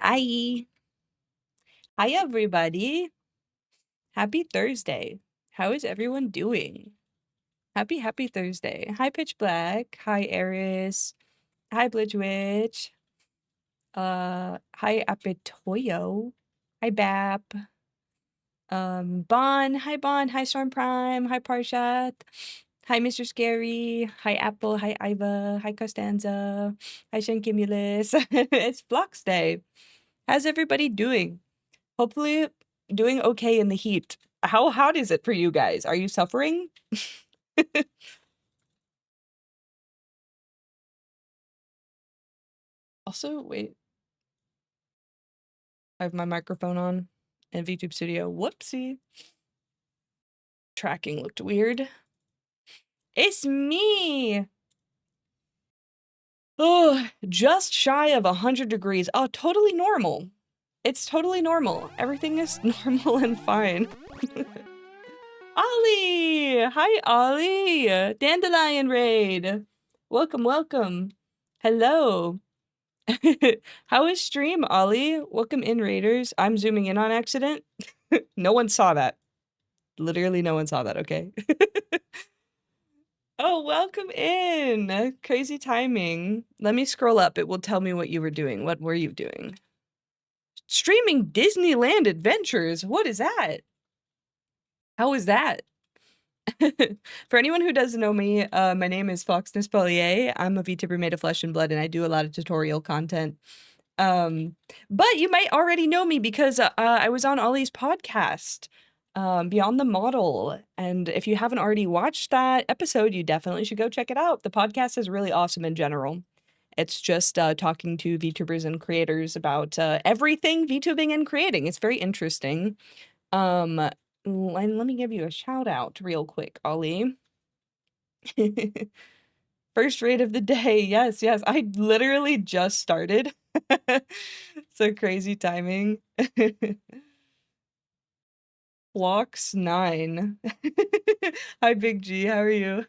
Hi. Hi, everybody. Happy Thursday. How is everyone doing? Happy Thursday. Hi, Pitch Black. Hi, Eris. Hi, 𝗬𝗬 hi, 𝗬𝗬𝙀𝗬. Hi, Bap. Bon. Hi, Bon. Hi, Storm Prime. Hi, Parshat. Hi, Mr. Scary. Hi, Apple. Hi, Iva. Hi, Costanza. Hi, Shankimulus. It's Flux Day. How's everybody doing? Hopefully doing okay in the heat. How hot is it for you guys? Are you suffering? Also, wait, I have my microphone on in VTube Studio. Whoopsie. Tracking looked weird. It's me! Oh, just shy of 100 degrees. Oh, totally normal. It's totally normal. Everything is normal and fine. Ollie! Hi, Ollie! Dandelion Raid! Welcome, welcome. Hello. How is stream, Ollie? Welcome in, Raiders. I'm zooming in on accident. No one saw that. Literally no one saw that, okay? Oh, welcome in. Crazy timing. Let me scroll up. It will tell me what you were doing. What were you doing? Streaming Disneyland Adventures. What is that? How is that? For anyone who doesn't know me, my name is 𝗂𝘂𝗽𝗽 𝗏𝘂𝗍. I'm a VTuber made of flesh and blood, and I do a lot of tutorial content. But you might already know me because I was on Ollie's podcast, Beyond the Model. And if you haven't already watched that episode, you definitely should go check it out. The podcast is really awesome in general. It's just talking to VTubers and creators about everything VTubing and creating. It's very interesting. And let me give you a shout out real quick, Ollie. First raid of the day. Yes, yes. I literally just started. So crazy timing. 𝗂𝘂𝗽𝗽. Hi, Big G. How are you?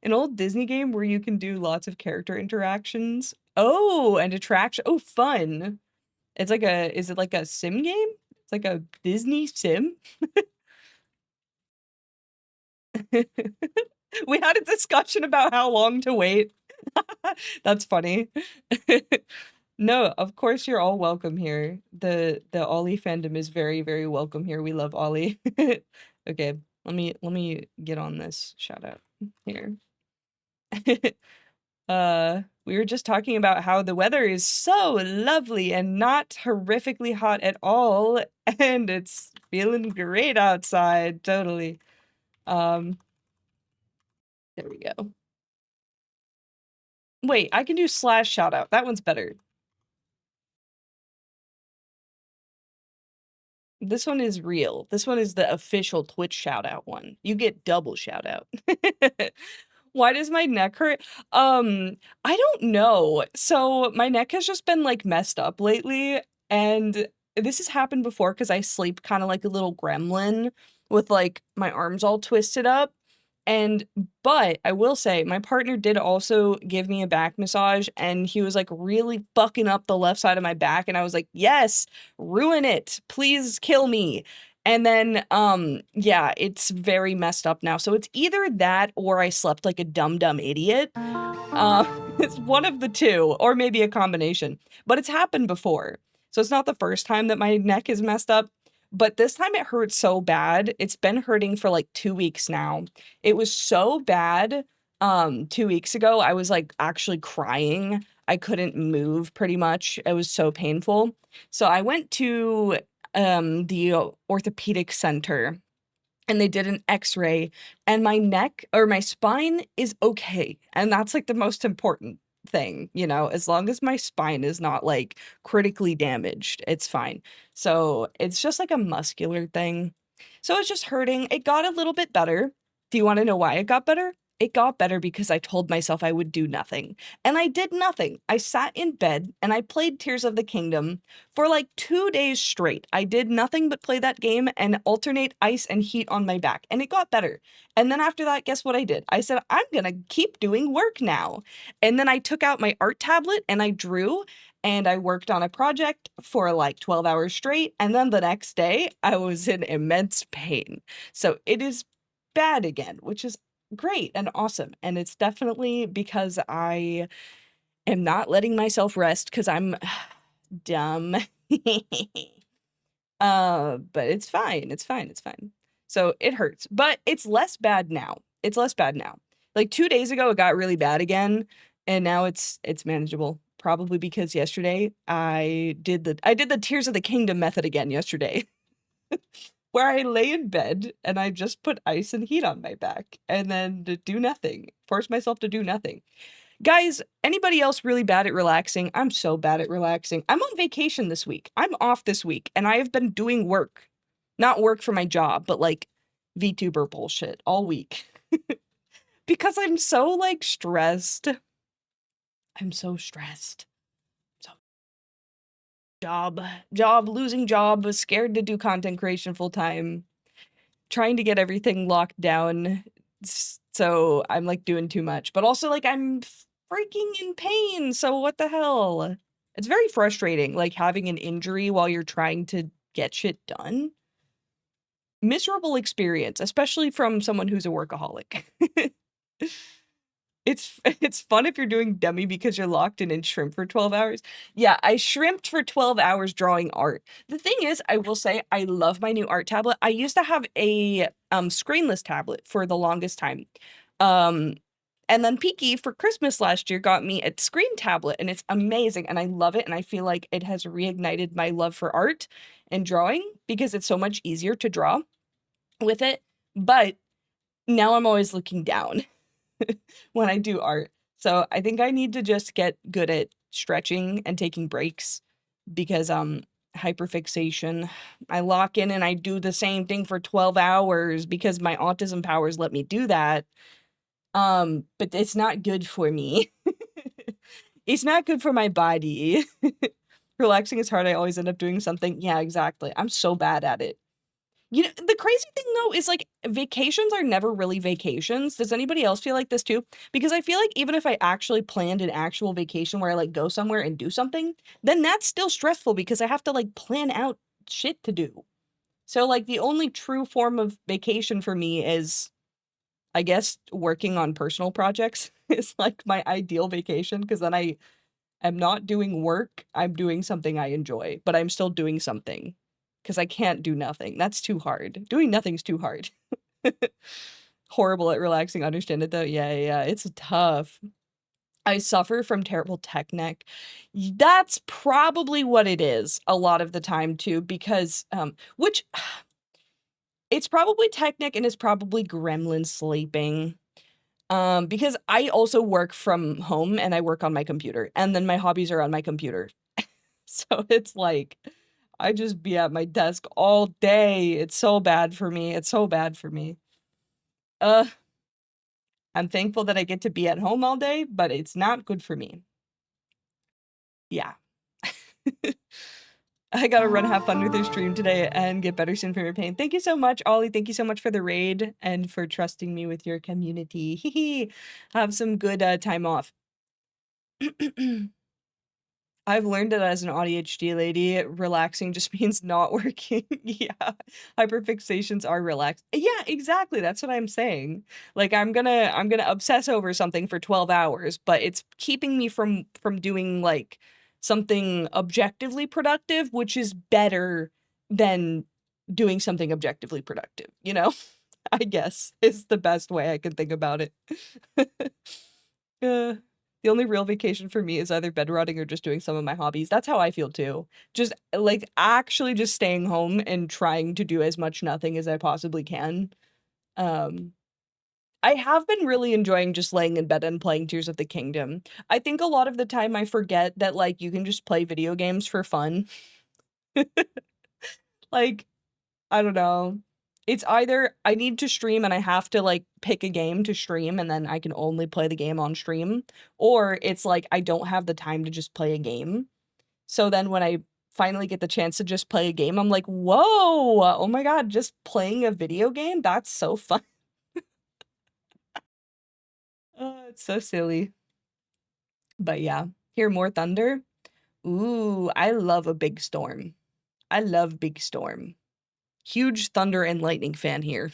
An old Disney game where you can do lots of character interactions. Oh, and attraction. Oh, fun. It's like is it like a sim game? It's like a Disney sim? We had a discussion about how long to wait. That's funny. No, of course you're all welcome here. The Ollie fandom is very, very welcome here. We love Ollie. Okay, let me get on this shout out here. We were just talking about how the weather is so lovely and not horrifically hot at all, and it's feeling great outside, totally. There we go. Wait, I can do / shout out. That one's better. This one is real. This one is the official Twitch shout out one. You get double shout out. Why does my neck hurt? I don't know. So my neck has just been like messed up lately, and this has happened before because I sleep kind of like a little gremlin with like my arms all twisted up. But I will say my partner did also give me a back massage, and he was like really fucking up the left side of my back, and I was like, yes, ruin it, please kill me. And then yeah, it's very messed up now, so it's either that or I slept like a dumb idiot. It's one of the two, or maybe a combination, but it's happened before, so it's not the first time that my neck is messed up. But this time it hurt so bad. It's been hurting for like 2 weeks now. It was so bad 2 weeks ago. I was like actually crying. I couldn't move pretty much. It was so painful. So I went to the orthopedic center, and they did an x-ray, and my neck or my spine is okay. And that's like the most important thing, you know, as long as my spine is not like critically damaged, it's fine. So it's just like a muscular thing. So it's just hurting. It got a little bit better. Do you want to know why it got better? it got better because I told myself I would do nothing. And I did nothing. I sat in bed and I played Tears of the Kingdom for like 2 days straight. I did nothing but play that game and alternate ice and heat on my back, and it got better. And then after that, guess what I did? I said, I'm gonna keep doing work now. And then I took out my art tablet and I drew, and I worked on a project for like 12 hours straight. And then the next day, I was in immense pain. So it is bad again, which is great and awesome. And it's definitely because I am not letting myself rest because I'm dumb. But it's fine. It's fine. It's fine. So it hurts, but it's less bad now. It's less bad now. Like 2 days ago, it got really bad again, and now it's manageable. Probably because yesterday I did the Tears of the Kingdom method again yesterday. Where I lay in bed and I just put ice and heat on my back and then do nothing. Force myself to do nothing. Guys, anybody else really bad at relaxing? I'm so bad at relaxing. I'm on vacation this week. I'm off this week and I have been doing work. Not work for my job, but like VTuber bullshit all week. Because I'm so like stressed. I'm so stressed. Losing job, was scared to do content creation full time, trying to get everything locked down. So I'm like doing too much, but also like I'm freaking in pain. So what the hell? It's very frustrating, like having an injury while you're trying to get shit done. Miserable experience, especially from someone who's a workaholic. It's fun if you're doing dummy because you're locked in and shrimp for 12 hours. Yeah, I shrimped for 12 hours drawing art. The thing is, I will say I love my new art tablet. I used to have a screenless tablet for the longest time. And then Peaky for Christmas last year got me a screen tablet, and it's amazing and I love it, and I feel like it has reignited my love for art and drawing because it's so much easier to draw with it. But now I'm always looking down when I do art. So I think I need to just get good at stretching and taking breaks because hyperfixation. I lock in and I do the same thing for 12 hours because my autism powers let me do that. But it's not good for me. It's not good for my body. Relaxing is hard. I always end up doing something. Yeah, exactly. I'm so bad at it. You know, the crazy thing though is like vacations are never really vacations. Does anybody else feel like this too? Because I feel like even if I actually planned an actual vacation where I like go somewhere and do something, then that's still stressful because I have to like plan out shit to do. So like the only true form of vacation for me is, I guess, working on personal projects is like my ideal vacation because then I am not doing work. I'm doing something I enjoy, but I'm still doing something. Because I can't do nothing. That's too hard. Doing nothing's too hard. Horrible at relaxing, understand it though? Yeah, it's tough. I suffer from terrible tech neck. That's probably what it is a lot of the time too, because, which, it's probably tech neck and it's probably gremlin sleeping. Because I also work from home and I work on my computer, and then my hobbies are on my computer. So it's like, I just be at my desk all day. It's so bad for me. It's so bad for me. I'm thankful that I get to be at home all day, but it's not good for me. Yeah. I gotta run have fun with your stream today and get better soon from your pain. Thank you so much, Ollie. Thank you so much for the raid and for trusting me with your community. Have some good time off. I've learned that as an ADHD lady, relaxing just means not working. Yeah, hyperfixations are relaxed. Yeah, exactly. That's what I'm saying. Like I'm gonna obsess over something for 12 hours, but it's keeping me from doing like something objectively productive, which is better than doing something objectively productive, you know? I guess is the best way I can think about it. The only real vacation for me is either bed rotting or just doing some of my hobbies. That's how I feel too. Just like actually just staying home and trying to do as much nothing as I possibly can. I have been really enjoying just laying in bed and playing Tears of the Kingdom. I think a lot of the time I forget that like you can just play video games for fun. Like, I don't know. It's either I need to stream and I have to, like, pick a game to stream and then I can only play the game on stream, or it's like I don't have the time to just play a game. So then when I finally get the chance to just play a game, I'm like, "Whoa, oh my god, just playing a video game? That's so fun." It's so silly. But yeah, hear more thunder? Ooh, I love a big storm. I love big storm. Huge thunder and lightning fan here.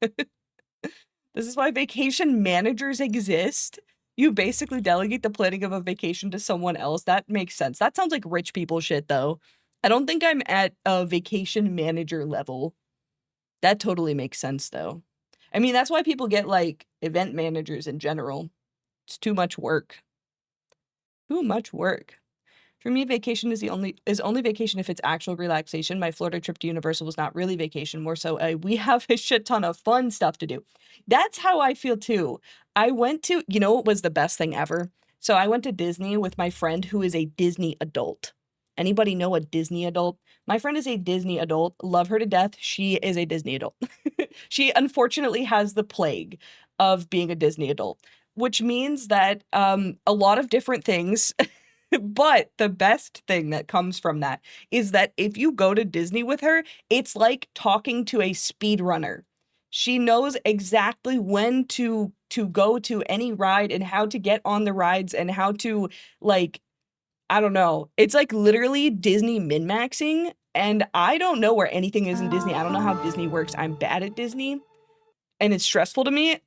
This is why vacation managers exist. You basically delegate the planning of a vacation to someone else. That makes sense. That sounds like rich people shit, though. I don't think I'm at a vacation manager level. That totally makes sense, though. I mean, that's why people get, like, event managers in general. It's too much work. Too much work. For me, vacation is only vacation if it's actual relaxation. My Florida trip to Universal was not really vacation, more so we have a shit ton of fun stuff to do. That's how I feel too. I went to, you know what was the best thing ever? So I went to Disney with my friend who is a Disney adult. Anybody know a Disney adult? My friend is a Disney adult. Love her to death. She is a Disney adult. She unfortunately has the plague of being a Disney adult, which means that a lot of different things. But the best thing that comes from that is that if you go to Disney with her, it's like talking to a speedrunner. She knows exactly when to go to any ride and how to get on the rides and how to, like, I don't know. It's like literally Disney min-maxing, and I don't know where anything is in Disney. I don't know how Disney works. I'm bad at Disney, and it's stressful to me.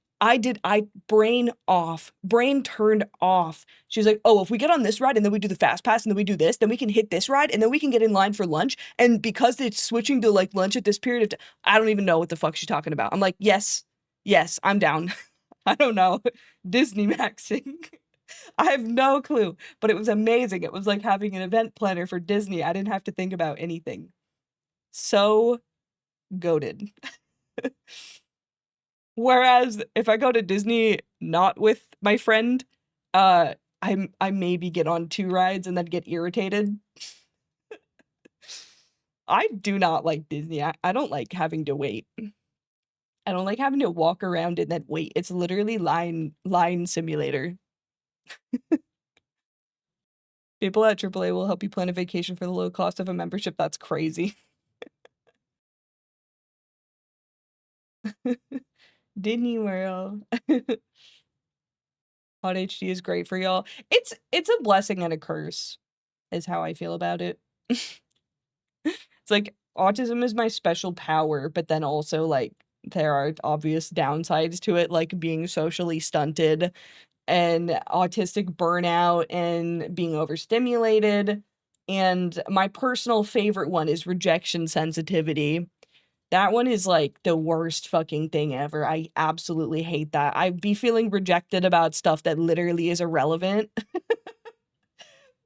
Brain off, brain turned off. She's like, oh, if we get on this ride and then we do the fast pass and then we do this, then we can hit this ride and then we can get in line for lunch. And because it's switching to like lunch at this period of time, I don't even know what the fuck she's talking about. I'm like, yes, I'm down. I don't know. Disney maxing. I have no clue, but it was amazing. It was like having an event planner for Disney. I didn't have to think about anything. So goated. Whereas if I go to Disney not with my friend, I maybe get on 2 rides and then get irritated. I do not like Disney. I don't like having to wait. I don't like having to walk around and then wait. It's literally line simulator. People at AAA will help you plan a vacation for the low cost of a membership. That's crazy. Disney World. Hot HD is great for y'all. It's a blessing and a curse, is how I feel about it. It's like autism is my special power, but then also like there are obvious downsides to it, like being socially stunted and autistic burnout and being overstimulated. And my personal favorite one is rejection sensitivity. That one is like the worst fucking thing ever. I absolutely hate that. I'd be feeling rejected about stuff that literally is irrelevant.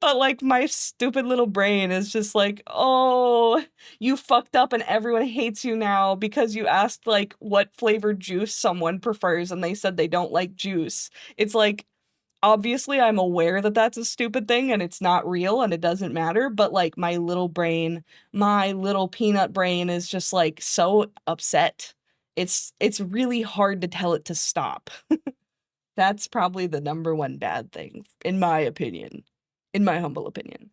But, like, my stupid little brain is just like, "Oh, you fucked up and everyone hates you now because you asked, like, what flavored juice someone prefers and they said they don't like juice." It's like, obviously, I'm aware that that's a stupid thing and it's not real and it doesn't matter, but, like, my little brain, my little peanut brain is just, like, so upset. It's really hard to tell it to stop. That's probably the number one bad thing, in my opinion. In my humble opinion.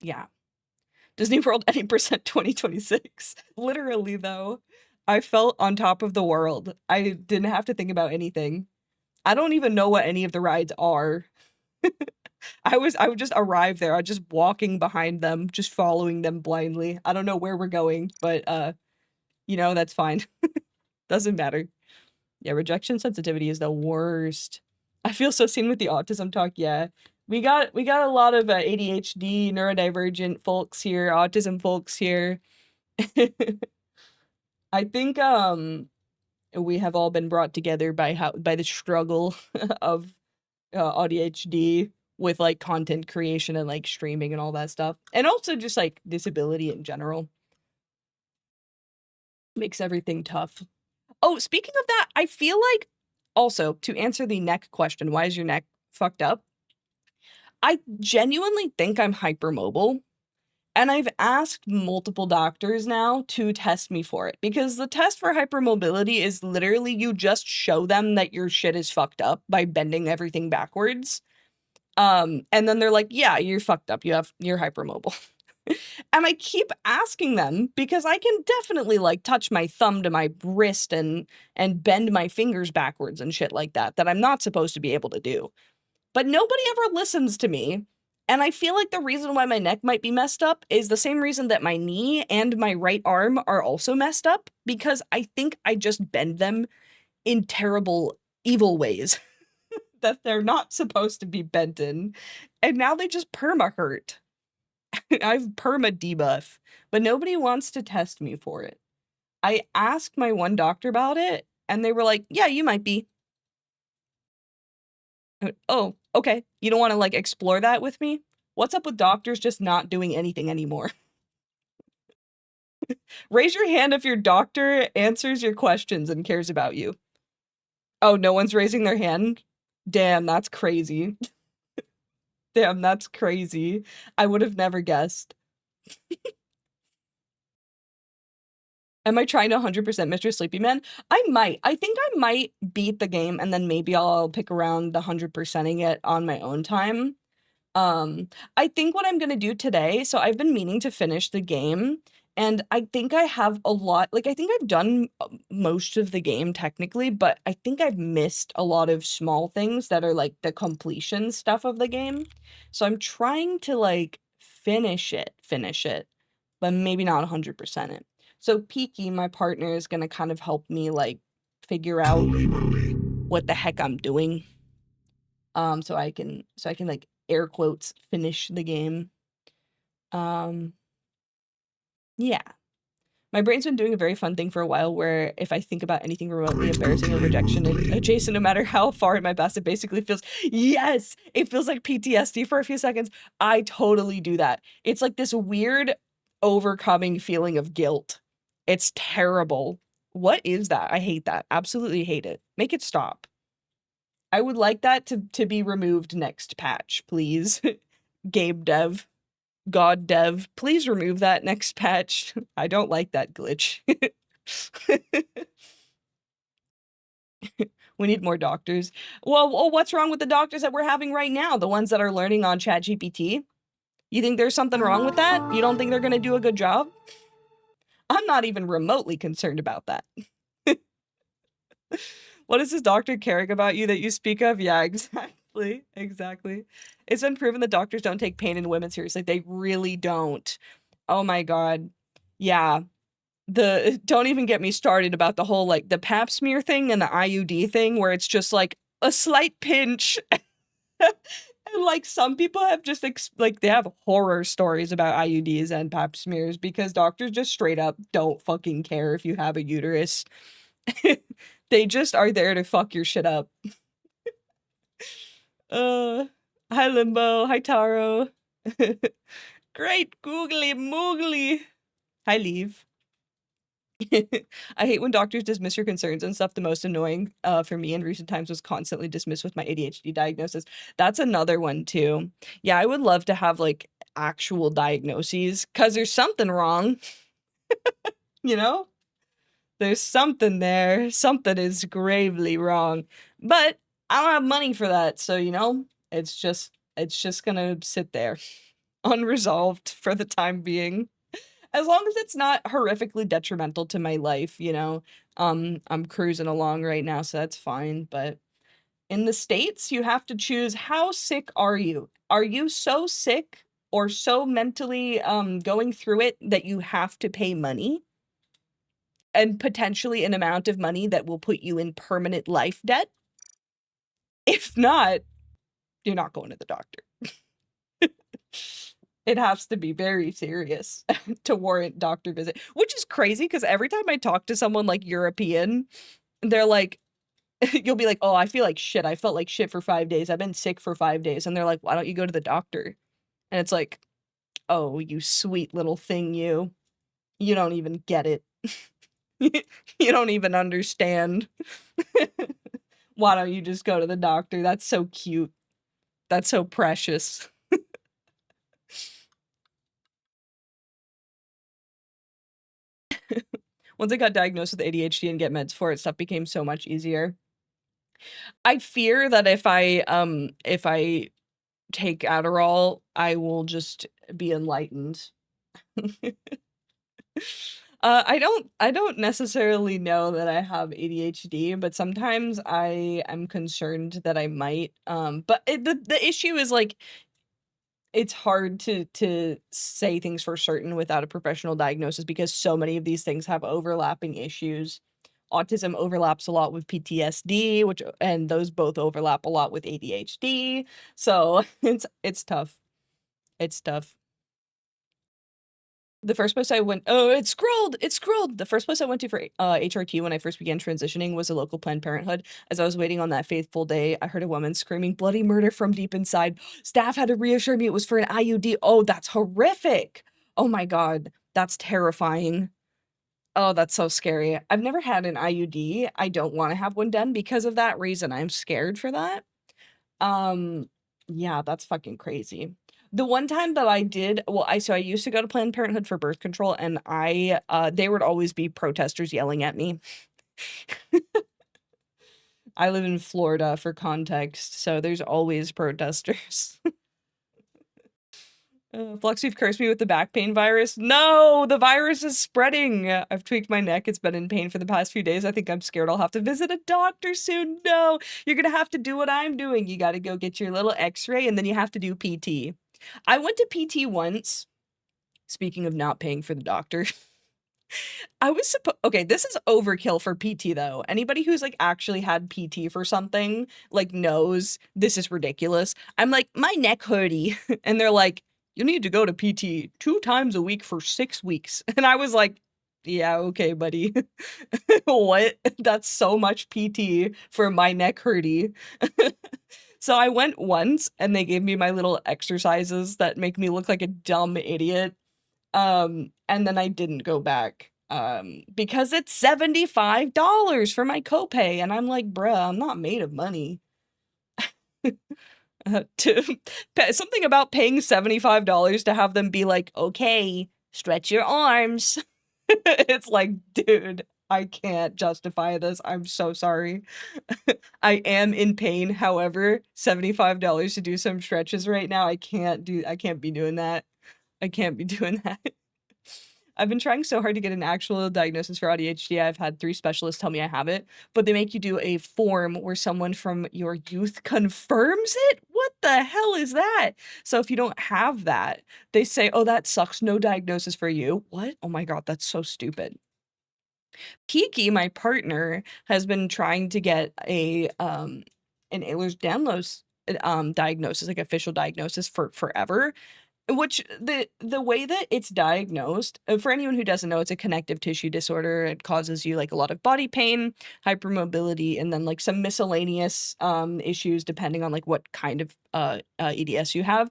Yeah. Disney World any percent 2026. Literally, though. I felt on top of the world. I didn't have to think about anything. I don't even know what any of the rides are. I would just arrive there. I was just walking behind them, just following them blindly. I don't know where we're going, but, you know, that's fine. Doesn't matter. Yeah, rejection sensitivity is the worst. I feel so seen with the autism talk, yeah. We got a lot of, ADHD, neurodivergent folks here, autism folks here. I think, we have all been brought together by the struggle of, ADHD with, like, content creation and, like, streaming and all that stuff, and also just, like, disability in general. Makes everything tough. Oh, speaking of that, I feel like also, to answer the neck question, why is your neck fucked up? I genuinely think I'm hypermobile, And I've asked multiple doctors now to test me for it, because the test for hypermobility is literally you just show them that your shit is fucked up by bending everything backwards. And then they're like, yeah, you're fucked up. You're hypermobile. And I keep asking them because I can definitely like touch my thumb to my wrist and bend my fingers backwards and shit like that I'm not supposed to be able to do. But nobody ever listens to me. And I feel like the reason why my neck might be messed up is the same reason that my knee and my right arm are also messed up, because I think I just bend them in terrible, evil ways that they're not supposed to be bent in. And now they just perma hurt. I've perma debuff, but nobody wants to test me for it. I asked my one doctor about it, and they were like, yeah, you might be. Oh, okay. You don't want to like explore that with me? What's up with doctors just not doing anything anymore? Raise your hand if your doctor answers your questions and cares about you. Oh, no one's raising their hand? Damn, that's crazy. Damn, that's crazy. I would have never guessed. Am I trying to 100% Mr. Sleepy Man? I might. I think I might beat the game, and then maybe I'll pick around the 100%ing it on my own time. I think what I'm gonna do today, so I've been meaning to finish the game, and I think I have a lot, like, I think I've done most of the game technically, but I think I've missed a lot of small things that are like the completion stuff of the game. So I'm trying to like finish it, but maybe not 100% it. So 𝗂𝗄𝗽𝗽, my partner, is gonna kind of help me like figure out what the heck I'm doing. So I can like air quotes finish the game. Yeah. My brain's been doing a very fun thing for a while where if I think about anything remotely embarrassing or rejection adjacent, no matter how far in my past, it basically feels, yes, it feels like PTSD for a few seconds. I totally do that. It's like this weird overcoming feeling of guilt. It's terrible. What is that? I hate that. Absolutely hate it. Make it stop. I would like that to be removed next patch, please. Game dev. God dev, please remove that next patch. I don't like that glitch. We need more doctors. Well, what's wrong with the doctors that we're having right now? The ones that are learning on ChatGPT? You think there's something wrong with that? You don't think they're gonna do a good job? I'm not even remotely concerned about that. What is this doctor caring about you that you speak of? Yeah, exactly. Exactly. It's been proven that doctors don't take pain in women seriously. They really don't. Oh my God. Yeah. Don't even get me started about the whole like the pap smear thing and the IUD thing where it's just like a slight pinch. And like some people have just like they have horror stories about IUDs and pap smears because doctors just straight up don't fucking care if you have a uterus. They just are there to fuck your shit up. Hi Limbo, hi Taro. Great googly moogly. Hi Leave. I hate when doctors dismiss your concerns and stuff. The most annoying for me in recent times was constantly dismissed with my ADHD diagnosis. That's another one too. Yeah, I would love to have like actual diagnoses because there's something wrong, you know? There's something there. Something is gravely wrong. But I don't have money for that, so you know, it's just gonna sit there unresolved for the time being. As long as it's not horrifically detrimental to my life, you know. I'm cruising along right now, so that's fine. But in the States, you have to choose how sick are you? Are you so sick or so mentally going through it that you have to pay money? And potentially an amount of money that will put you in permanent life debt? If not, you're not going to the doctor. It has to be very serious to warrant doctor visit, which is crazy because every time I talk to someone like European, they're like, you'll be like, oh, I feel like shit. I felt like shit for 5 days. I've been sick for 5 days. And they're like, why don't you go to the doctor? And it's like, oh, you sweet little thing, you. You don't even get it. You don't even understand. Why don't you just go to the doctor? That's so cute. That's so precious. Once I got diagnosed with ADHD and get meds for it, stuff became so much easier. I fear that if I take Adderall, I will just be enlightened. I don't necessarily know that I have ADHD, but sometimes I am concerned that I might. But the issue is like it's hard to say things for certain without a professional diagnosis because so many of these things have overlapping issues. Autism overlaps a lot with PTSD, and those both overlap a lot with ADHD. So it's tough. It's tough. The first place I went it scrolled! The first place I went to for, HRT when I first began transitioning was a local Planned Parenthood. As I was waiting on that fateful day, I heard a woman screaming bloody murder from deep inside. Staff had to reassure me it was for an IUD. Oh, that's horrific! Oh my god, that's terrifying. Oh, that's so scary. I've never had an IUD. I don't wanna have one done because of that reason. I'm scared for that. Um, yeah, that's fucking crazy. The one time that I did well, I used to go to Planned Parenthood for birth control, and there would always be protesters yelling at me. I live in Florida for context, so there's always protesters. Flux, you've cursed me with the back pain virus. No, the virus is spreading. I've tweaked my neck. It's been in pain for the past few days. I think I'm scared I'll have to visit a doctor soon. No, you're gonna have to do what I'm doing. You gotta go get your little x-ray and then you have to do PT. I went to PT once. Speaking of not paying for the doctor. Okay, this is overkill for PT though. Anybody who's like actually had PT for something like knows this is ridiculous. I'm like, my neck hurty. And they're like, you need to go to PT 2 times a week for 6 weeks. And I was like, yeah, okay, buddy. What? That's so much PT for my neck hurty. So I went once and they gave me my little exercises that make me look like a dumb idiot. And then I didn't go back, because it's $75 for my copay, and I'm like, "Bruh, I'm not made of money." To something about paying $75 to have them be like, "Okay, stretch your arms." It's like, "Dude, I can't justify this, I'm so sorry." I am in pain, however, $75 to do some stretches right now, I can't be doing that. I can't be doing that. I've been trying so hard to get an actual diagnosis for ADHD. I've had 3 specialists tell me I have it, but they make you do a form where someone from your youth confirms it? What the hell is that? So if you don't have that, they say, "Oh, that sucks, no diagnosis for you." What? Oh my god, that's so stupid. 𝗂𝗄𝗽𝗓, my partner, has been trying to get an Ehlers-Danlos, diagnosis, like official diagnosis for forever. Which the way that it's diagnosed, for anyone who doesn't know, it's a connective tissue disorder. It causes you, like, a lot of body pain, hypermobility, and then, like, some miscellaneous, issues depending on, like, what kind of, EDS you have.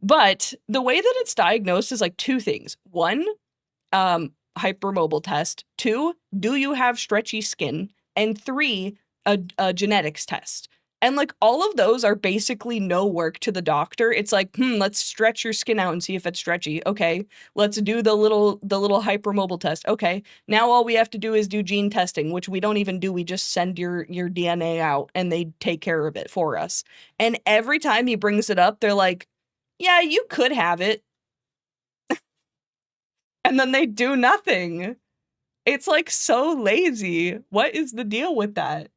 But the way that it's diagnosed is, like, 2 things. 1, hypermobile test. 2, do you have stretchy skin? And 3, a genetics test. And, like, all of those are basically no work to the doctor. It's like, let's stretch your skin out and see if it's stretchy. Okay, let's do the little hypermobile test. Okay, now all we have to do is do gene testing, which we don't even do. We just send your DNA out and they take care of it for us. And every time he brings it up, they're like, yeah, you could have it. And then they do nothing. It's, like, so lazy. What is the deal with that?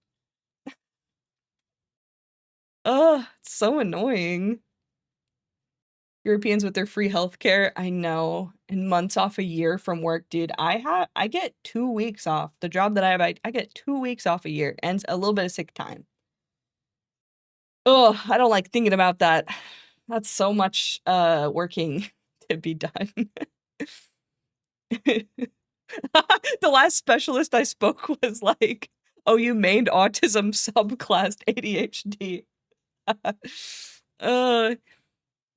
Ugh, it's so annoying. Europeans with their free healthcare, I know, and months off a year from work, dude. I get 2 weeks off. The job that I have, I get 2 weeks off a year and a little bit of sick time. Ugh, I don't like thinking about that. That's so much, working to be done. The last specialist I spoke was like, "Oh, you mained autism subclass ADHD." Uh,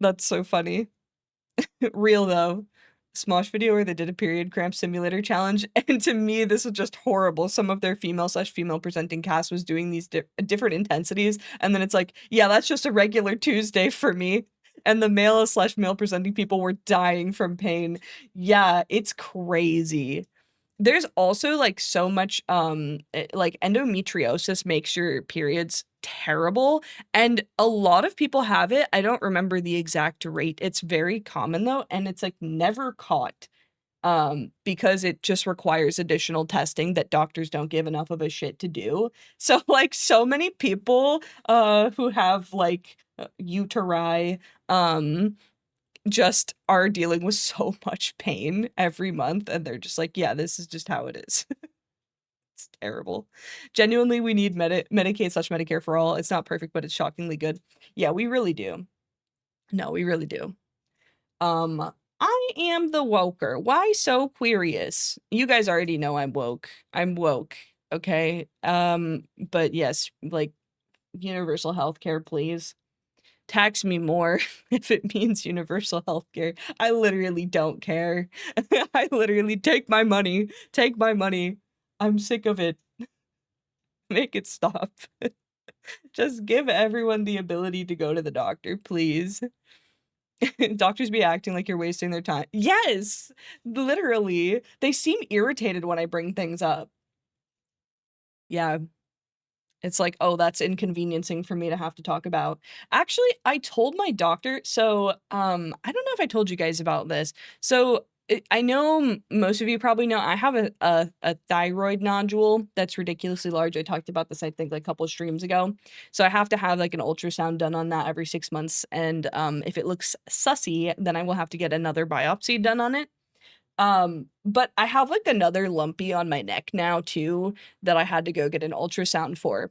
that's so funny. Real though. Smosh video where they did a period cramp simulator challenge, and to me, this was just horrible. Some of their female/female presenting cast was doing these different intensities, and then it's like, "Yeah, that's just a regular Tuesday for me." And the male/male presenting people were dying from pain. Yeah, it's crazy. There's also, like, so much, like, endometriosis makes your periods terrible, and a lot of people have it. I don't remember the exact rate. It's very common, though, and it's, like, never caught, because it just requires additional testing that doctors don't give enough of a shit to do. So, like, so many people, who have, like, uteri, just are dealing with so much pain every month, and they're just like, "Yeah, this is just how it is." It's terrible. Genuinely, we need Medicaid/Medicare for all. It's not perfect, but it's shockingly good. Yeah, we really do. No, we really do. I am the woker. Why so queerious? You guys already know I'm woke. I'm woke, okay? But yes, like, universal healthcare, please. Tax me more if it means universal healthcare. I literally don't care. I literally take my money. Take my money. I'm sick of it. Make it stop. Just give everyone the ability to go to the doctor, please. Doctors be acting like you're wasting their time. Yes, literally. They seem irritated when I bring things up. Yeah. It's like, "Oh, that's inconveniencing for me to have to talk about." Actually, I told my doctor so, I don't know if I told you guys about this. So, I know most of you probably know I have a thyroid nodule that's ridiculously large. I talked about this, I think, like, a couple streams ago. So, I have to have, like, an ultrasound done on that every 6 months, and, if it looks sussy, then I will have to get another biopsy done on it. But I have, like, another lumpy on my neck now too that I had to go get an ultrasound for.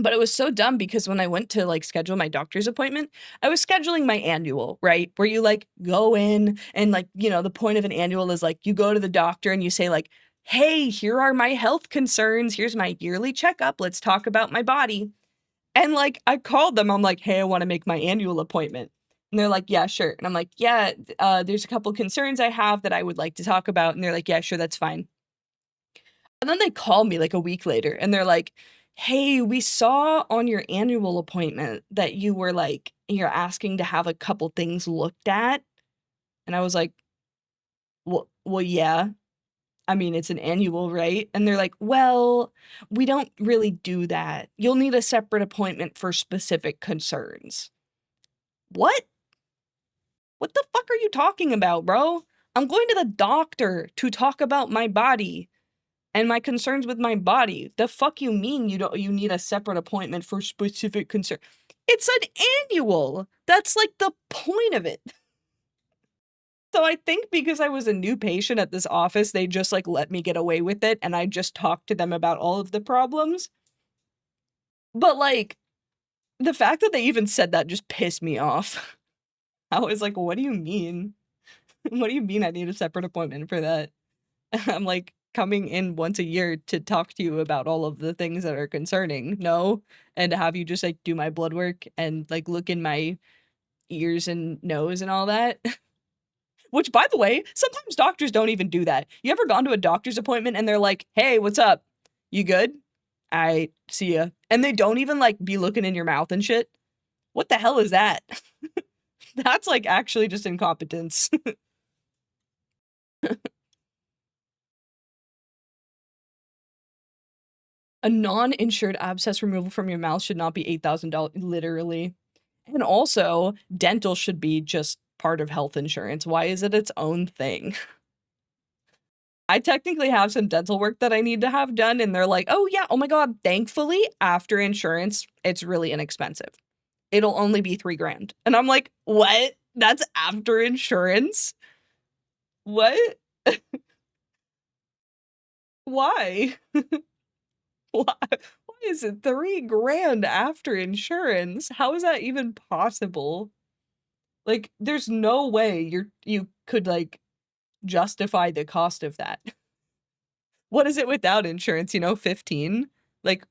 But it was so dumb because when I went to, like, schedule my doctor's appointment, I was scheduling my annual, right? Where you, like, go in and, like, the point of an annual is, like, you go to the doctor and you say, like, "Hey, here are my health concerns. Here's my yearly checkup. Let's talk about my body." And, like, I called them. I'm like, "Hey, I wanna make my annual appointment." And they're like, "Yeah, sure." And I'm like, "Yeah, there's a couple concerns I have that I would like to talk about." And they're like, "Yeah, sure, that's fine." And then they call me, like, a week later, and they're like, "Hey, we saw on your annual appointment that you were, like, you're asking to have a couple things looked at." And I was like, "Well, yeah. I mean, it's an annual, right?" And they're like, "Well, we don't really do that. You'll need a separate appointment for specific concerns." What? What the fuck are you talking about, bro? I'm going to the doctor to talk about my body and my concerns with my body. The fuck you mean you need a separate appointment for specific concern? It's an annual. That's like the point of it. So I think because I was a new patient at this office, they just like let me get away with it and I just talked to them about all of the problems. But like the fact that they even said that just pissed me off. I was like, "What do you mean? What do you mean I need a separate appointment for that?" I'm like coming in once a year to talk to you about all of the things that are concerning. No, and to have you just like do my blood work and like look in my ears and nose and all that. Which, by the way, sometimes doctors don't even do that. You ever gone to a doctor's appointment and they're like, "Hey, what's up? You good? I see ya." And they don't even like be looking in your mouth and shit. What the hell is that? That's like actually just incompetence. A non-insured abscess removal from your mouth should not be $8,000, literally. And also, dental should be just part of health insurance. Why is it its own thing? I technically have some dental work that I need to have done, and they're like, "Oh, yeah, oh my god, thankfully, after insurance, it's really inexpensive. It'll only be 3 grand." And I'm like, "What? That's after insurance? What? Why? Why why is it 3 grand after insurance? How is that even possible?" Like, there's no way you could, like, justify the cost of that. What is it without insurance, 15? Like,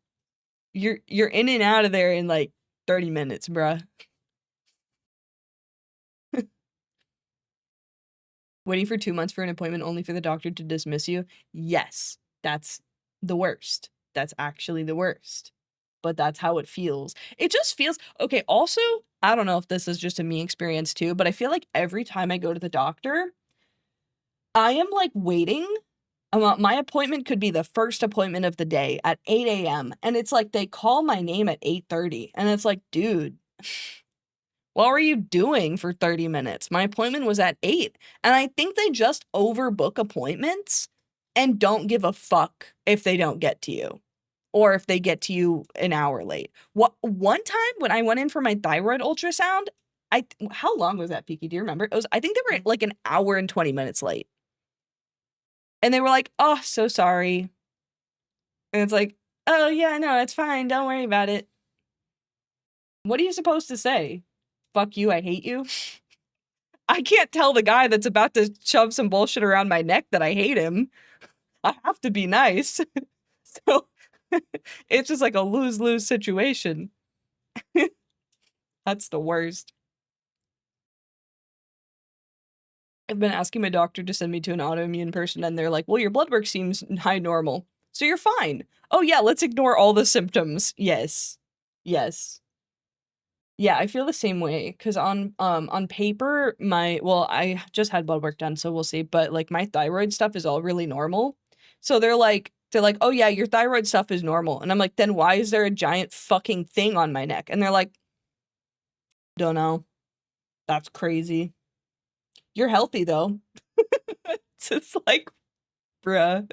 you're in and out of there in, like, 30 minutes, bruh. Waiting for 2 months for an appointment only for the doctor to dismiss you? Yes, that's the worst. That's actually the worst. But that's how it feels. It just feels okay, also, I don't know if this is just a me experience too, but I feel like every time I go to the doctor, I am, like, waiting My appointment could be the first appointment of the day at 8 AM, and it's like they call my name at 8:30, and it's like, dude, what were you doing for 30 minutes? My appointment was at 8, and I think they just overbook appointments and don't give a fuck if they don't get to you or if they get to you an hour late. One time when I went in for my thyroid ultrasound, how long was that, Peaky? Do you remember? I think they were like an hour and 20 minutes late. And they were like, "Oh, so sorry." And it's like, "Oh, yeah, no, it's fine. Don't worry about it." What are you supposed to say? "Fuck you, I hate you?" I can't tell the guy that's about to shove some bullshit around my neck that I hate him. I have to be nice. So it's just like a lose-lose situation. That's the worst. I've been asking my doctor to send me to an autoimmune person, and they're like, "Well, your blood work seems high normal, so you're fine." Oh, yeah, let's ignore all the symptoms. Yes. Yes. Yeah, I feel the same way, 'cause on paper, I just had blood work done, so we'll see, but, like, my thyroid stuff is all really normal. So they're like, "Oh, yeah, your thyroid stuff is normal." And I'm like, "Then why is there a giant fucking thing on my neck?" And they're like, "Don't know. That's crazy. You're healthy, though." It's just like, bruh.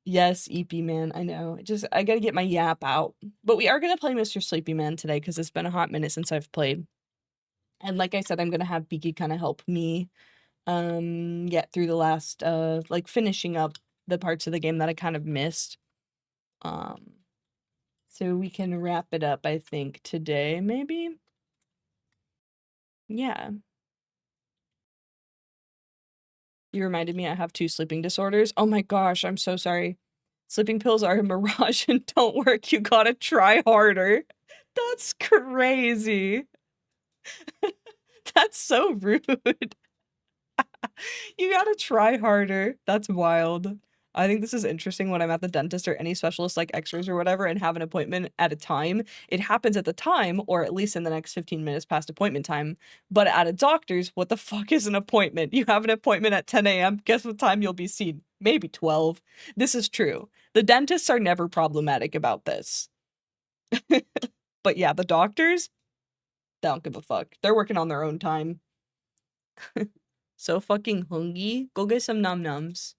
Yes, EP man, I know. I gotta get my yap out. But we are gonna play Mr. Sleepy Man today, 'cause it's been a hot minute since I've played. And like I said, I'm gonna have Beaky kinda help me, get through the last, like, finishing up the parts of the game that I kind of missed. Um, so we can wrap it up, I think, today, maybe? Yeah. You reminded me I have 2 sleeping disorders. Oh my gosh, I'm so sorry. Sleeping pills are a mirage and don't work, you gotta try harder. That's crazy. That's so rude. You gotta try harder. That's wild. I think this is interesting when I'm at the dentist or any specialist like X-rays or whatever and have an appointment at a time. It happens at the time, or at least in the next 15 minutes past appointment time. But at a doctor's, what the fuck is an appointment? You have an appointment at 10 AM. Guess what time you'll be seen? Maybe 12. This is true. The dentists are never problematic about this. But yeah, the doctors, they don't give a fuck. They're working on their own time. So fucking hungry. Go get some num-nums.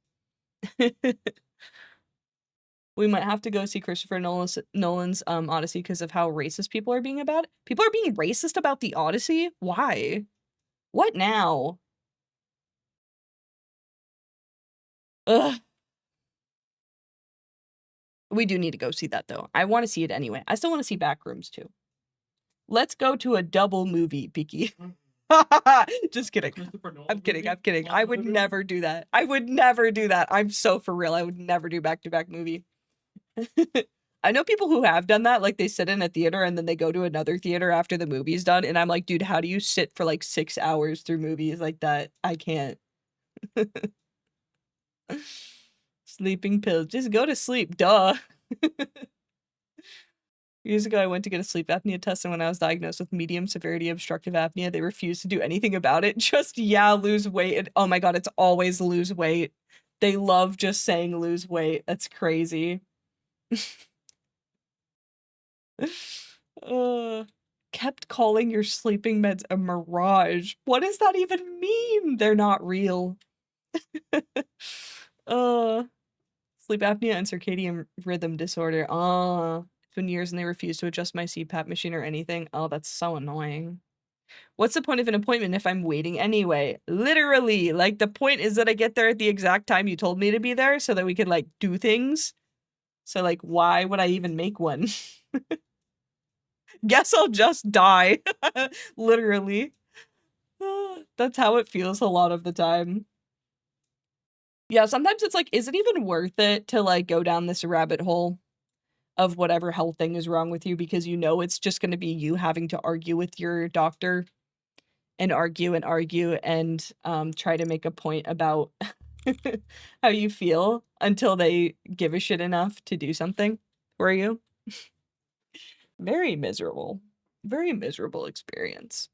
We might have to go see Christopher Nolan's Odyssey because of how racist people are being about it. People are being racist about the Odyssey? Why? What now? Ugh. We do need to go see that, though. I wanna see it anyway. I still wanna see Backrooms, too. Let's go to a double movie, Beaky. Just kidding. I'm kidding. I would never do that. I would never do that. I'm so for real. I would never do back-to-back movie. I know people who have done that, like, they sit in a theater and then they go to another theater after the movie's done, and I'm like, "Dude, how do you sit for, like, 6 hours through movies like that? I can't." Sleeping pills. Just go to sleep, duh. Years ago, I went to get a sleep apnea test, and when I was diagnosed with medium severity obstructive apnea, they refused to do anything about it. Just, yeah, lose weight. And, oh my god, it's always lose weight. They love just saying lose weight. That's crazy. Kept calling your sleeping meds a mirage. What does that even mean? They're not real. Sleep apnea and circadian rhythm disorder. It's been years and they refuse to adjust my CPAP machine or anything. Oh, that's so annoying. What's the point of an appointment if I'm waiting anyway? Literally, like, the point is that I get there at the exact time you told me to be there so that we could, like, do things. So, like, why would I even make one? Guess I'll just die. Literally. That's how it feels a lot of the time. Yeah, sometimes it's like, is it even worth it to, like, go down this rabbit hole of whatever health thing is wrong with you because you know it's just gonna be you having to argue with your doctor and argue and try to make a point about how you feel until they give a shit enough to do something for you. Very miserable. Very miserable experience.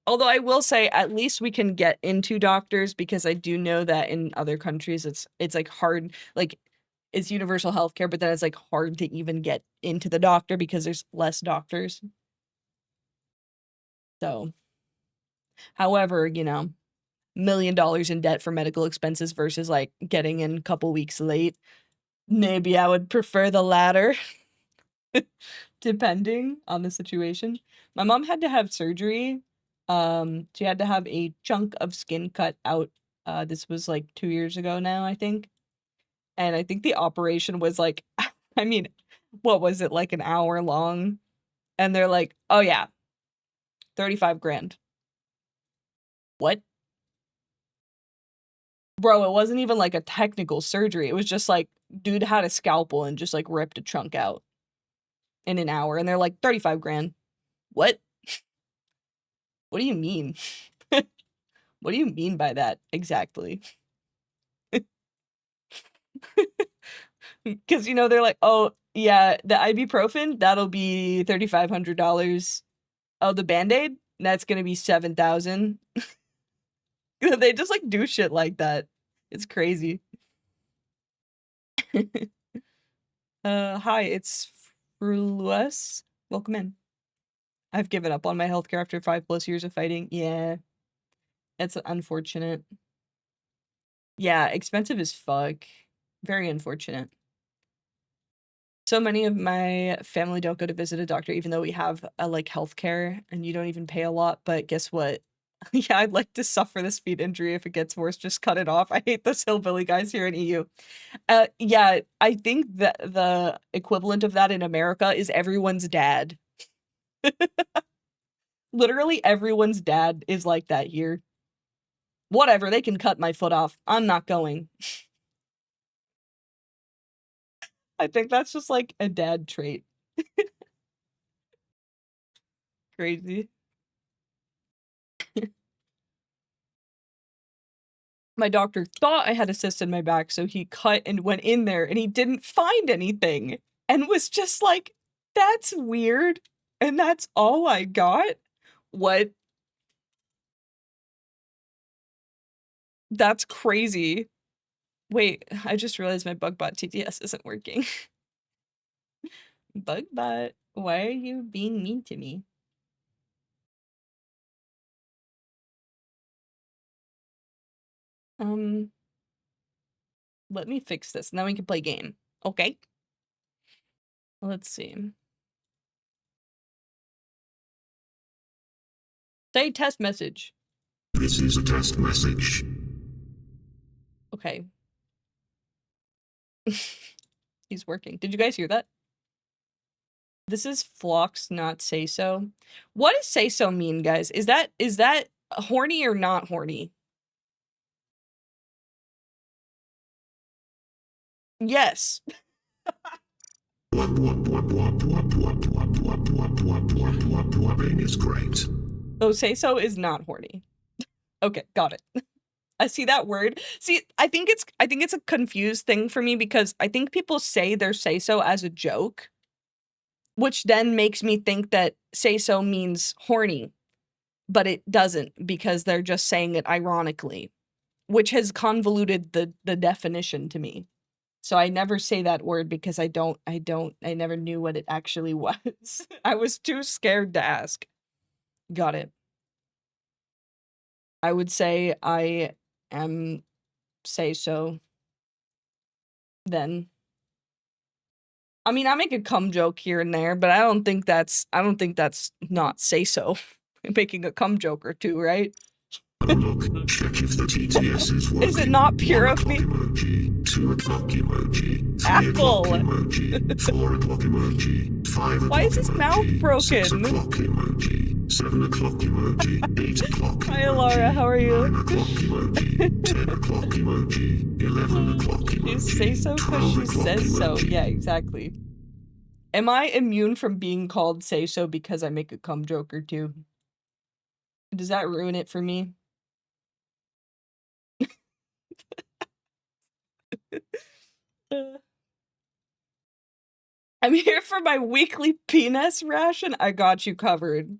Although I will say at least we can get into doctors, because I do know that in other countries it's like hard, like it's universal healthcare, but then it's like hard to even get into the doctor because there's less doctors. So, however, you know, $1 million in debt for medical expenses versus like getting in a couple weeks late, maybe I would prefer the latter. Depending on the situation. My mom had to have surgery. She had to have a chunk of skin cut out. This was like 2 years ago now, I think. And I think the operation was like, I mean, what was it, like an hour long? And they're like, oh yeah, 35 grand. What? Bro, it wasn't even like a technical surgery. It was just like, dude had a scalpel and just like ripped a chunk out in an hour. And they're like, 35 grand. What? What do you mean? What do you mean by that exactly? Because, you know, they're like, oh, yeah, the ibuprofen, that'll be $3,500. Oh, the Band-Aid, that's gonna be 7,000. They just, like, do shit like that. It's crazy. Hi, it's 𝗂𝙗. Welcome in. I've given up on my healthcare after 5+ years of fighting. Yeah. It's unfortunate. Yeah, expensive as fuck. Very unfortunate. So many of my family don't go to visit a doctor even though we have, like, healthcare, and you don't even pay a lot, but guess what? Yeah, I'd like to suffer this feet injury. If it gets worse, just cut it off. I hate those hillbilly guys here in EU. Yeah, I think that the equivalent of that in America is everyone's dad. Literally everyone's dad is like that here. Whatever, they can cut my foot off. I'm not going. I think that's just, like, a dad trait. Crazy. My doctor thought I had a cyst in my back, so he cut and went in there, and he didn't find anything, and was just like, "That's weird, and that's all I got? What? That's crazy." Wait, I just realized my BugBot TTS isn't working. BugBot, why are you being mean to me? Let me fix this, and then we can play game, okay? Let's see. Say test message. This is a test message. Okay. He's working. Did you guys hear that? This is Phlox, not say so. What does say so mean, guys? Is that horny or not horny? Yes. Is great. Oh, say so is not horny. Okay, got it. I see that word. See, I think it's a confused thing for me because I think people say their say so as a joke, which then makes me think that say so means horny, but it doesn't because they're just saying it ironically, which has convoluted the definition to me. So I never say that word because I never knew what it actually was. I was too scared to ask. Got it. I would say I am say so then. I mean, I make a cum joke here and there, but I don't think that's not say so. Making a cum joke or two, right? Look, check if the TTS is working. Is it not pure of me? Emoji, 2 o'clock emoji, 3 Apple. o'clock emoji, 4 o'clock emoji, 5 o'clock. Why is his mouth broken? 6 o'clock emoji, 7 o'clock emoji, 8 o'clock. Hi, Laura. How are you? 9 o'clock emoji, 10 o'clock emoji, 11 o'clock emoji. You say so because she says so. Yeah, exactly. Am I immune from being called say so because I make a cum joke or two? Does that ruin it for me? I'm here for my weekly penis ration. I got you covered.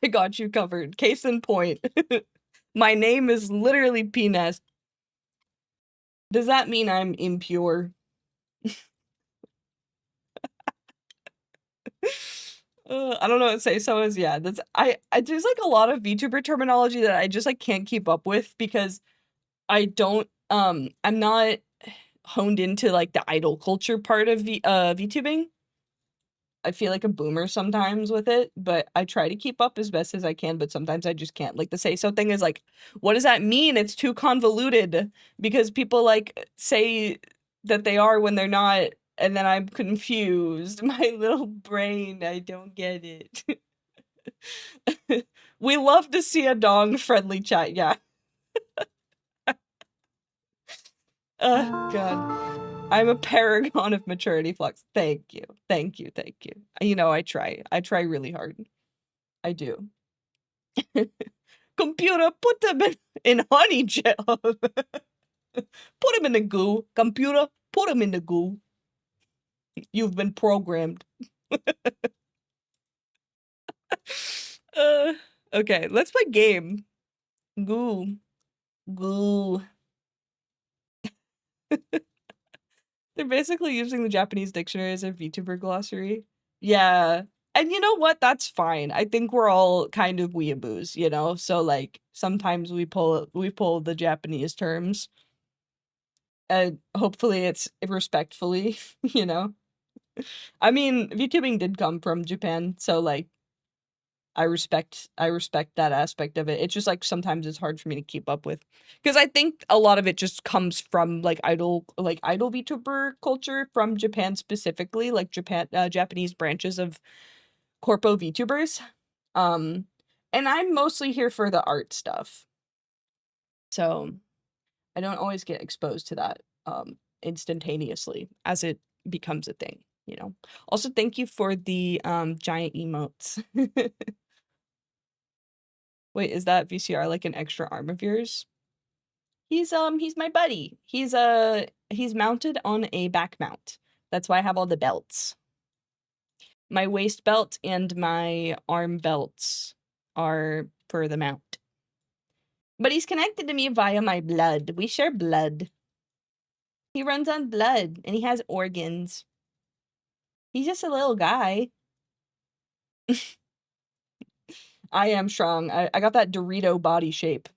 I got you covered. Case in point. My name is literally penis. Does that mean I'm impure? I don't know what say so is. Yeah, that's I there's like a lot of VTuber terminology that I just like can't keep up with because I don't I'm not honed into like the idol culture part of VTubing. I feel like a boomer sometimes with it, but I try to keep up as best as I can, but sometimes I just can't. Like the say so thing is like, what does that mean? It's too convoluted because people like say that they are when they're not, and then I'm confused. My little brain, I don't get it. We love to see a dong friendly chat, yeah. God. I'm a paragon of maturity flux. Thank you. Thank you. Thank you. You know, I try. I try really hard. I do. Computer, put them in honey gel. Put them in the goo. Computer, put them in the goo. You've been programmed. Okay, let's play game. Goo. Goo. They're basically using the Japanese dictionary as a VTuber glossary. Yeah. And you know what? That's fine. I think we're all kind of weeaboos, you know? So like sometimes we pull the Japanese terms. And hopefully it's respectfully, you know? I mean, VTubing did come from Japan, so like I respect that aspect of it. It's just like sometimes it's hard for me to keep up with because I think a lot of it just comes from like idol VTuber culture from Japan specifically, like Japanese branches of corpo VTubers. Um and I'm mostly here for the art stuff. So I don't always get exposed to that instantaneously as it becomes a thing, you know. Also, thank you for the giant emotes. Wait, is that VCR like an extra arm of yours? He's my buddy. He's mounted on a back mount. That's why I have all the belts. My waist belt and my arm belts are for the mount. But he's connected to me via my blood. We share blood. He runs on blood and he has organs. He's just a little guy. I am strong. I got that Dorito body shape.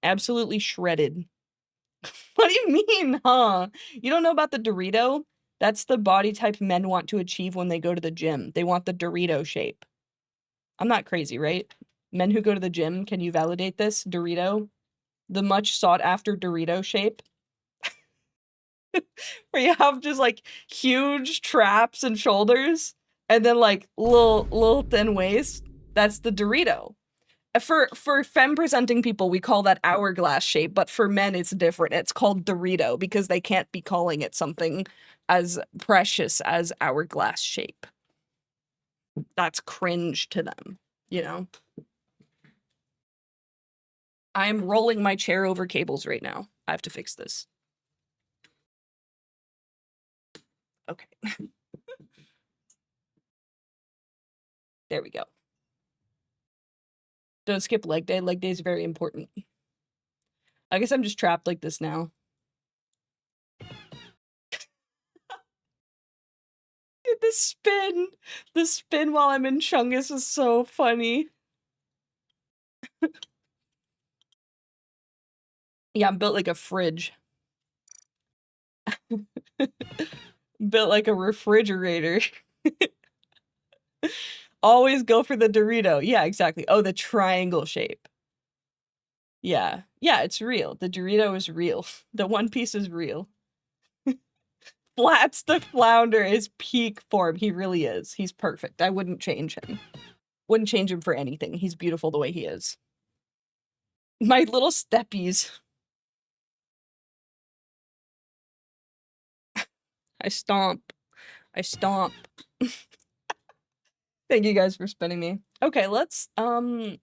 Absolutely shredded. What do you mean, huh? You don't know about the Dorito? That's the body type men want to achieve when they go to the gym. They want the Dorito shape. I'm not crazy, right? Men who go to the gym, can you validate this? Dorito? The much sought after Dorito shape? Where you have just like huge traps and shoulders and then like little thin waist. That's the Dorito. For femme presenting people, we call that hourglass shape, but for men, it's different. It's called Dorito because they can't be calling it something as precious as hourglass shape. That's cringe to them, you know? I'm rolling my chair over cables right now. I have to fix this. Okay. There we go. Don't skip leg day. Leg day is very important. I guess I'm just trapped like this now. The spin while I'm in Chungus is so funny. Yeah, I'm built like a fridge. Built like a refrigerator. Always go for the Dorito. Yeah, exactly. Oh, the triangle shape. Yeah. Yeah, it's real. The Dorito is real. The One Piece is real. Flats the Flounder is peak form. He really is. He's perfect. I wouldn't change him. Wouldn't change him for anything. He's beautiful the way he is. My little steppies. I stomp. I stomp. Thank you guys for spinning me. Okay, let's, I'm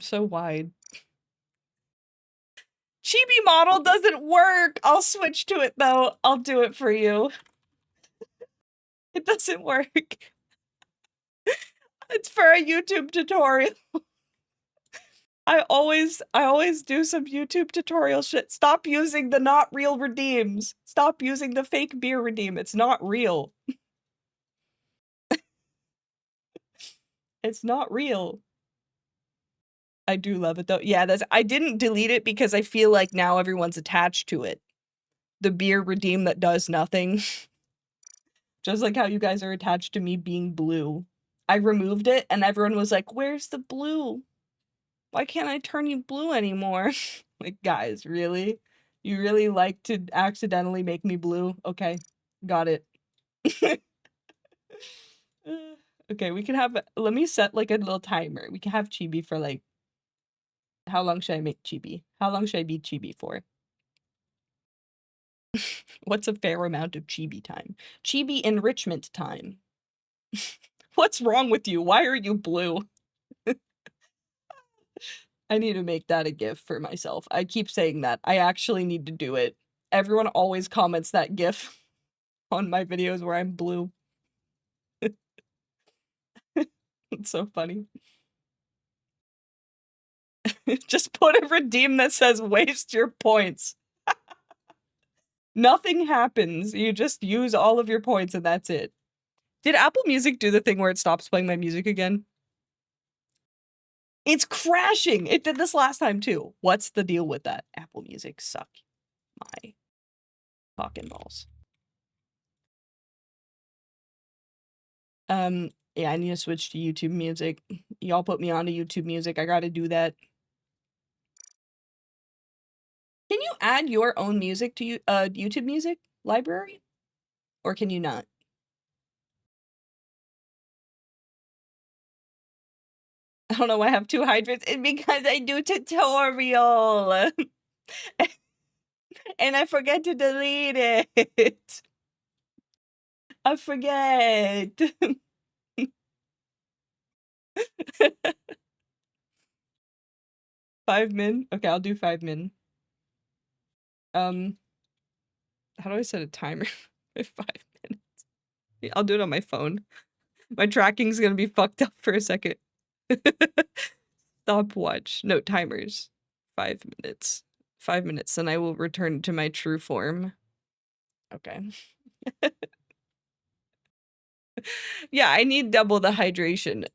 so wide. Chibi model doesn't work. I'll switch to it though. I'll do it for you. It doesn't work. It's for a YouTube tutorial. I always do some YouTube tutorial shit. Stop using the not real redeems. Stop using the fake beer redeem. It's not real. It's not real. I do love it though. Yeah, I didn't delete it because I feel like now everyone's attached to it. The beer redeem that does nothing. Just like how you guys are attached to me being blue. I removed it and everyone was like, "Where's the blue? Why can't I turn you blue anymore?" Like, guys, really? You really like to accidentally make me blue? Okay, got it. Okay, we can have, let me set like a little timer. We can have chibi for like, how long should I make chibi? How long should I be chibi for? What's a fair amount of chibi time? Chibi enrichment time. What's wrong with you? Why are you blue? I need to make that a GIF for myself. I keep saying that. I actually need to do it. Everyone always comments that GIF on my videos where I'm blue. It's so funny. Just put a redeem that says waste your points. Nothing happens. You just use all of your points and that's it. Did Apple Music do the thing where it stops playing my music again? It's crashing. It did this last time too. What's the deal with that? Apple Music suck my fucking balls. Yeah, I need to switch to YouTube Music. Y'all put me onto YouTube Music. I gotta do that. Can you add your own music to YouTube Music library? Or can you not? I don't know why I have 2 hydrants. It's because I do tutorial. And I forget to delete it. I forget. 5 min? Okay, I'll do 5 min. How do I set a timer? 5 minutes. Yeah, I'll do it on my phone. My tracking's gonna be fucked up for a second. Stopwatch. No, timers. 5 minutes. 5 minutes, then I will return to my true form. Okay. Yeah, I need double the hydration.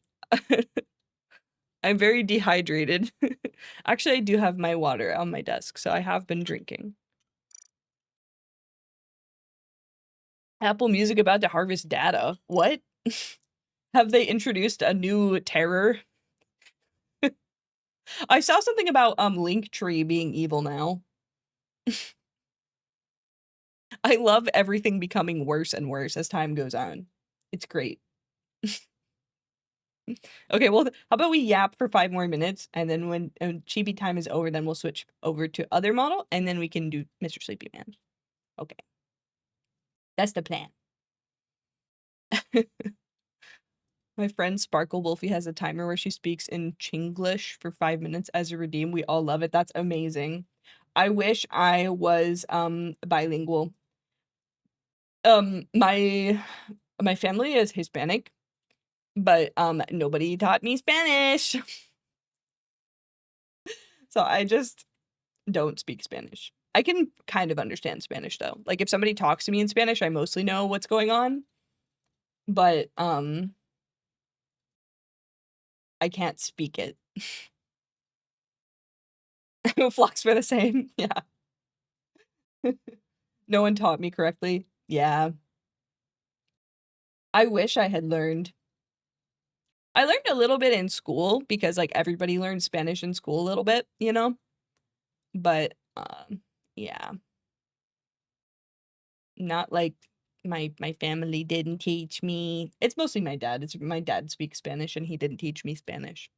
I'm very dehydrated. Actually, I do have my water on my desk, so I have been drinking. Apple Music about to harvest data. What? Have they introduced a new terror? I saw something about Linktree being evil now. I love everything becoming worse and worse as time goes on. It's great. Okay, well, how about we yap for 5 more minutes, and then when chibi time is over, then we'll switch over to other model, and then we can do Mr. Sleepy Man. Okay. That's the plan. My friend Sparkle Wolfie has a timer where she speaks in Chinglish for 5 minutes as a redeem. We all love it. That's amazing. I wish I was bilingual. My family is Hispanic, but nobody taught me Spanish. So I just don't speak Spanish. I can kind of understand Spanish though. Like if somebody talks to me in Spanish, I mostly know what's going on. But I can't speak it. Flocks for the same. Yeah. No one taught me correctly. Yeah. I wish I had learned. I learned a little bit in school because like everybody learns Spanish in school a little bit, you know? But yeah. Not like my family didn't teach me. It's mostly my dad. It's my dad speaks Spanish and he didn't teach me Spanish.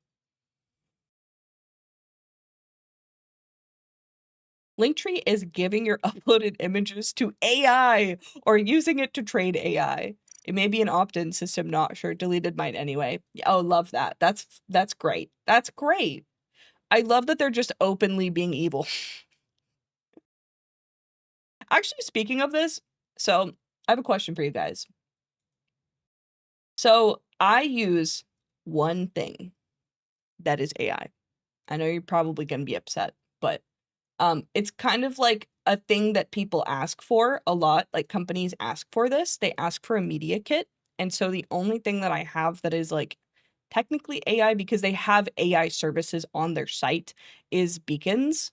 Linktree is giving your uploaded images to AI or using it to train AI. It may be an opt-in system, not sure. Deleted mine anyway. Oh, love that. That's great. That's great. I love that they're just openly being evil. Actually, speaking of this, so I have a question for you guys. So I use one thing that is AI. I know you're probably going to be upset, but it's kind of like a thing that people ask for a lot. Like companies ask for this. They ask for a media kit. And so the only thing that I have that is like technically AI, because they have AI services on their site, is beacons.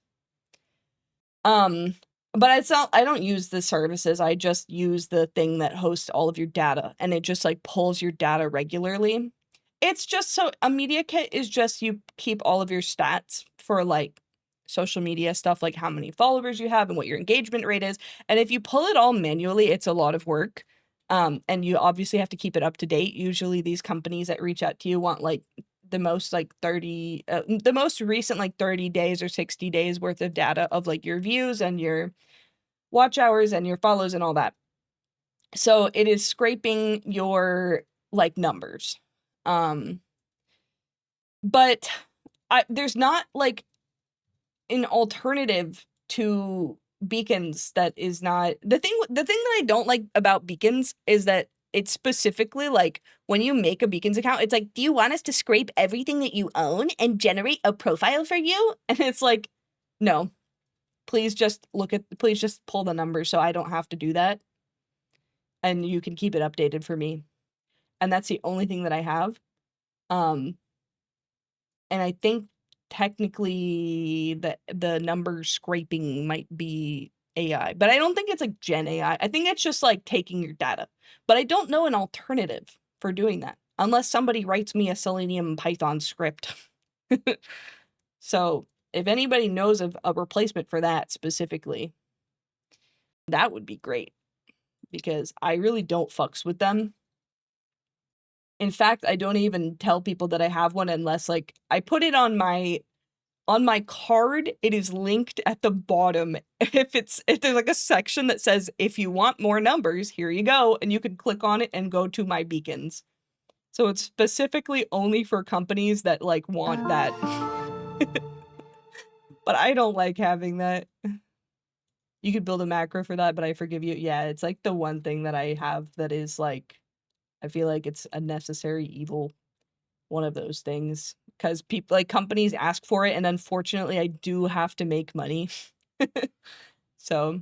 But it's not, I don't use the services. I just use the thing that hosts all of your data, and it just like pulls your data regularly. It's just so a media kit is just you keep all of your stats for like social media stuff, like how many followers you have and what your engagement rate is. And if you pull it all manually, it's a lot of work. And you obviously have to keep it up to date. Usually these companies that reach out to you want like the most recent like 30 days or 60 days worth of data of like your views and your watch hours and your follows and all that. So it is scraping your like numbers. But there's not like an alternative to beacons that is not the thing that I don't like about beacons is that it's specifically like when you make a beacons account, it's like, do you want us to scrape everything that you own and generate a profile for you? And it's like, no, please just pull the numbers so I don't have to do that. And you can keep it updated for me. And that's the only thing that I have. And I think technically the number scraping might be AI, but I don't think it's like Gen AI. I think it's just like taking your data, but I don't know an alternative for doing that unless somebody writes me a Selenium Python script. So if anybody knows of a replacement for that specifically, that would be great because I really don't fucks with them. In fact, I don't even tell people that I have one unless like I put it on my card. It is linked at the bottom. If there's like a section that says, if you want more numbers, here you go. And you can click on it and go to my beacons. So it's specifically only for companies that like want that. But I don't like having that. You could build a macro for that, but I forgive you. Yeah, it's like the one thing that I have that is like, I feel like it's a necessary evil. One of those things. Because people like companies ask for it, and unfortunately I do have to make money. So,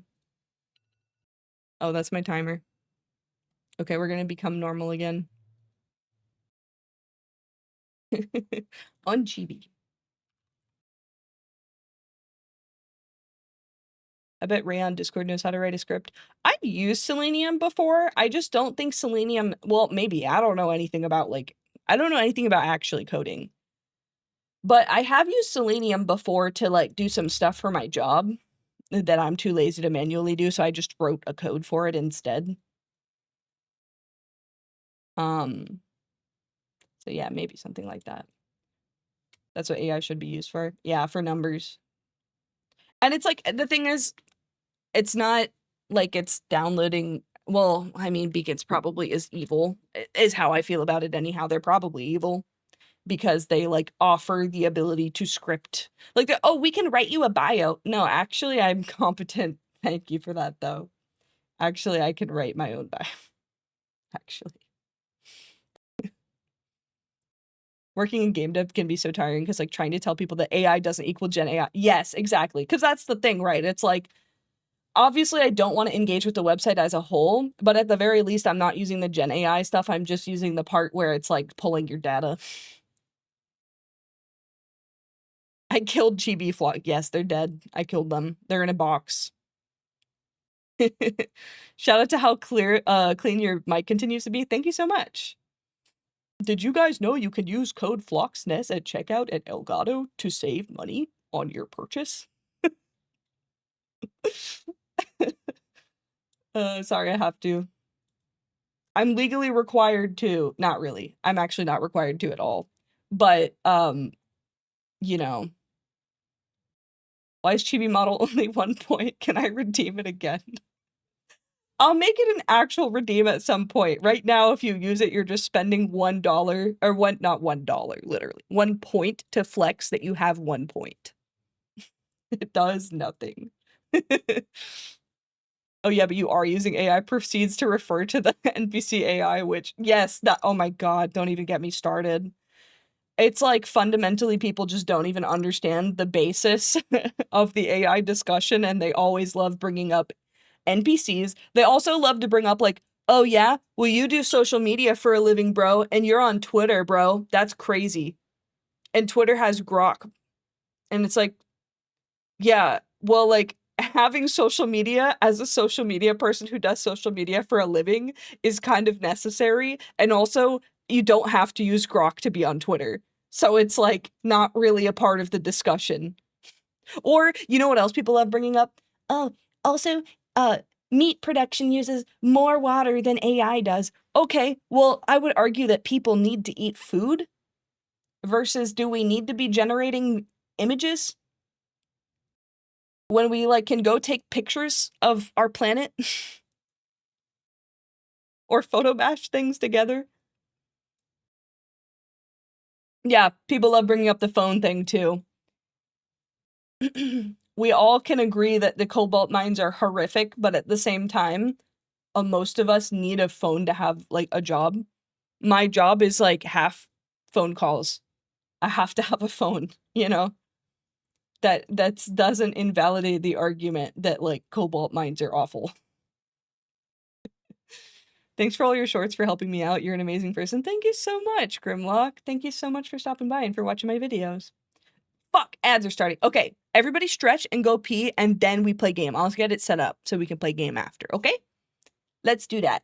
oh, that's my timer. Okay, we're gonna become normal again. On Chibi. I bet Ray on Discord knows how to write a script. I've used Selenium before. I just don't think Selenium, well, maybe. I don't know anything about actually coding. But I have used Selenium before to like do some stuff for my job that I'm too lazy to manually do, so I just wrote a code for it instead. So yeah, maybe something like that. That's what AI should be used for. Yeah, for numbers. And it's like, the thing is, it's not like it's downloading, well, I mean, beacons probably is evil, is how I feel about it anyhow. They're probably evil because they like offer the ability to script. Like, oh, we can write you a bio. No, actually, I'm competent. Thank you for that, though. Actually, I can write my own bio. Actually. Working in game dev can be so tiring because like trying to tell people that AI doesn't equal Gen AI. Yes, exactly. Because that's the thing, right? It's like, obviously I don't want to engage with the website as a whole, but at the very least, I'm not using the Gen AI stuff. I'm just using the part where it's like pulling your data. I killed Chibi Flock. Yes, they're dead. I killed them. They're in a box. Shout out to how clean your mic continues to be. Thank you so much. Did you guys know you can use code FLOXNES at checkout at Elgato to save money on your purchase? Sorry, I have to. I'm legally required to. Not really. I'm actually not required to at all. But, you know. Why is Chibi model only 1 point? Can I redeem it again? I'll make it an actual redeem at some point. Right now, if you use it, you're just spending $1 or not $1, literally 1 point to flex that you have 1 point. It does nothing. Oh yeah, but you are using AI proceeds to refer to the NPC AI, which yes, that, oh my god, don't even get me started. It's like fundamentally people just don't even understand the basis of the AI discussion, and they always love bringing up NPCs. They also love to bring up like, oh yeah, well you do social media for a living, bro, and you're on Twitter, bro. That's crazy. And Twitter has Grok. And it's like, yeah, well, like having social media as a social media person who does social media for a living is kind of necessary. And also, you don't have to use Grok to be on Twitter. So it's like not really a part of the discussion. Or, you know what else people love bringing up? Oh, also, meat production uses more water than AI does. Okay, well, I would argue that people need to eat food versus do we need to be generating images? When we like can go take pictures of our planet or photo bash things together. Yeah, people love bringing up the phone thing too. We all can agree that the cobalt mines are horrific, but at the same time, most of us need a phone to have like a job. My job is like half phone calls. I have to have a phone, you know? That doesn't invalidate the argument that like cobalt mines are awful. Thanks for all your shorts for helping me out. You're an amazing person. Thank you so much, Grimlock. Thank you so much for stopping by and for watching my videos. Fuck, ads are starting. Okay, everybody stretch and go pee, and then we play game. I'll get it set up so we can play game after, okay? Let's do that.